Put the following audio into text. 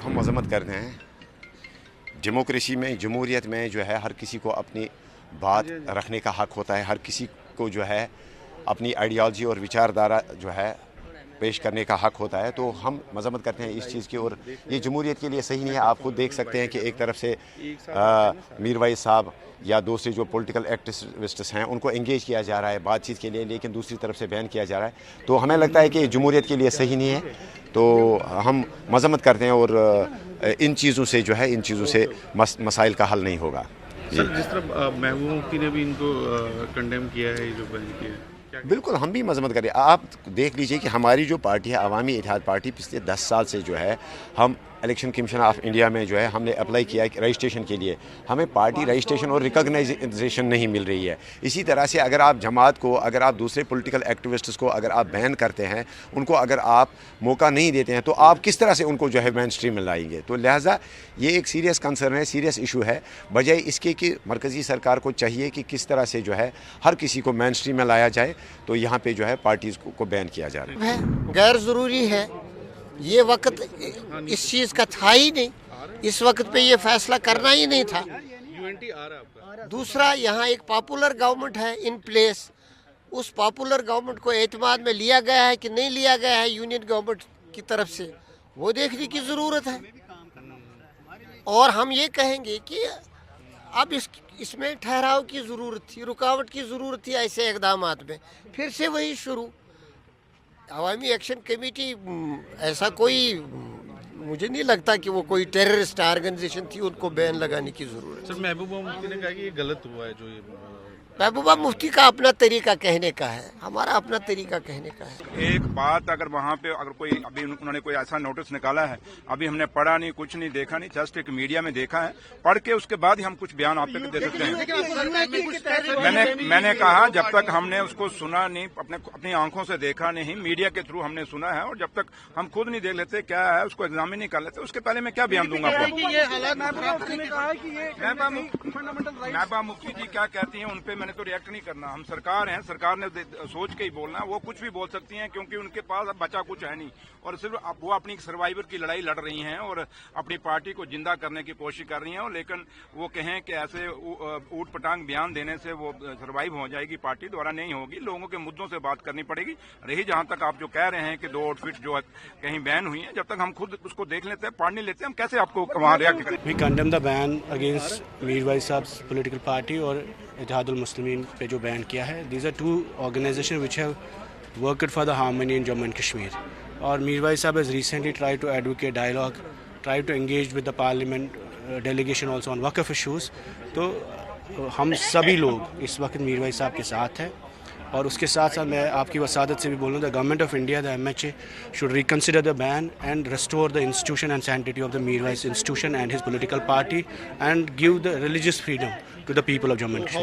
ہم مذمت کرتے ہیں. ڈیموکریسی میں, جمہوریت میں جو ہے ہر کسی کو اپنی بات رکھنے کا حق ہوتا ہے, ہر کسی کو جو ہے اپنی آئیڈیالوجی اور وچاردھارا جو ہے پیش کرنے کا حق ہوتا ہے. تو ہم مذمت کرتے ہیں اس چیز کی, اور یہ جمہوریت کے لیے صحیح نہیں ہے. آپ خود دیکھ سکتے ہیں کہ ایک طرف سے میر وائس صاحب یا دوسرے جو پولیٹیکل ایکٹیوسٹس ہیں ان کو انگیج کیا جا رہا ہے بات چیت کے لیے, لیکن دوسری طرف سے بین کیا جا رہا ہے. تو ہمیں لگتا ہے کہ جمہوریت کے لیے صحیح نہیں ہے. تو ہم مذمت کرتے ہیں, اور ان چیزوں سے جو ہے ان چیزوں سے مسائل کا حل نہیں ہوگا. سر جس طرح محبوبہ مفتی نے بھی ان کو کنڈیم کیا ہے, جو بین کیا, بالکل ہم بھی مذمت کریں. آپ دیکھ لیجئے کہ ہماری جو پارٹی ہے عوامی اتحاد پارٹی, پچھلے 10 سال سے جو ہے ہم الیکشن کمیشن آف انڈیا میں جو ہے ہم نے اپلائی کیا رجسٹریشن کے لیے. ہمیں پارٹی رجسٹریشن اور ریکگنائزیشن نہیں مل رہی ہے. اسی طرح سے اگر آپ جماعت کو, اگر آپ دوسرے پولیٹیکل ایکٹیوسٹس کو اگر آپ بین کرتے ہیں, ان کو اگر آپ موقع نہیں دیتے ہیں, تو آپ کس طرح سے ان کو جو ہے مین اسٹریم میں لائیں گے؟ تو لہٰذا یہ ایک سیریس کنسرن ہے, سیریس ایشو ہے. بجائے اس کے کہ مرکزی سرکار کو چاہیے کہ کس طرح سے جو ہے ہر کسی کو مین اسٹریم میں لایا جائے, تو یہاں پہ جو ہے پارٹیز کو بین کیا جا رہا ہے. غیر ضروری ہے. یہ وقت اس چیز کا تھا ہی نہیں, اس وقت پہ یہ فیصلہ کرنا ہی نہیں تھا. دوسرا, یہاں ایک پاپولر گورنمنٹ ہے ان پلیس, اس پاپولر گورنمنٹ کو اعتماد میں لیا گیا ہے کہ نہیں لیا گیا ہے یونین گورنمنٹ کی طرف سے, وہ دیکھنے کی ضرورت ہے. اور ہم یہ کہیں گے کہ اب اس میں ٹھہراؤ کی ضرورت تھی, رکاوٹ کی ضرورت تھی ایسے اقدامات میں. پھر سے وہی شروع. عوامی ایکشن کمیٹی ایسا کوئی, مجھے نہیں لگتا کہ وہ کوئی ٹیررسٹ آرگنائزیشن تھی, ان کو بین لگانے کی ضرورت. سر محبوبہ مفتی نے کہا کہ یہ غلط ہوا ہے جو یہ محبوبہ مفتی کا اپنا طریقہ کہنے کا ہے, ہمارا اپنا طریقہ کہنے کا ہے. ایک بات اگر وہاں پہ اگر کوئی ابھی انہوں نے کوئی ایسا نوٹس نکالا ہے, ابھی ہم نے پڑھا نہیں, کچھ نہیں دیکھا نہیں, جسٹ ایک میڈیا میں دیکھا ہے, پڑھ کے اس کے بعد ہی ہم کچھ بیان آپ پہ دے سکتے ہیں. میں نے کہا جب تک ہم نے اس کو سنا نہیں, اپنی آنکھوں سے دیکھا نہیں, میڈیا کے تھرو ہم نے سنا ہے, اور جب تک ہم خود نہیں دیکھ لیتے کیا ہے, اس کو ایگزامن نہیں کر لیتے, اس کے پہلے میں کیا بیان دوں گا آپ کو. محبوبہ مفتی جی کیا کہتی ہیں ان پہ میں نے تو ریئیکٹ نہیں کرنا. ہم سرکار ہیں, سرکار نے سوچ کے ہی بولنا ہے. وہ کچھ بھی بول سکتی ہیں کیونکہ ان کے پاس اب بچا کچھ ہے نہیں, اور صرف وہ اپنی سروائیور کی لڑائی لڑ رہی ہیں اور اپنی پارٹی کو زندہ کرنے کی کوشش کر رہی ہیں. لیکن وہ کہیں کہ ایسے اوٹ پٹانگ بیان دینے سے وہ سروائیو ہو جائے گی پارٹی, دوبارہ نہیں ہوگی. لوگوں کے مدوں سے بات کرنی پڑے گی. رہی جہاں تک آپ جو کہہ رہے ہیں کہ 2 آؤٹ فٹ جو کہیں بین ہوئی ہیں, جب تک ہم خود اس کو دیکھ لیتے ہیں, پڑھ نہیں لیتے, ہم کیسے آپ کو وہاں ریئیکٹ کریں. We condemn the ban against Mirwaiz صاحب's political party اور اتحاد المسلمین پہ جو بین کیا ہے. These are 2 organizations which have worked for the harmony in Jammu and Kashmir. اور میر وائس صاحب has recently tried to advocate dialogue, tried to engage with the parliament delegation also on waqf issues. تو ہم سبھی لوگ اس وقت میر voice صاحب کے ساتھ ہیں, اور اس کے ساتھ ساتھ میں آپ کی وسادت سے بھی بولوں, the government of India, the MHA should reconsider the ban and restore the institution and sanctity of the Mir Wais institution and his political party and give the religious freedom to the people of Jammu and Kashmir.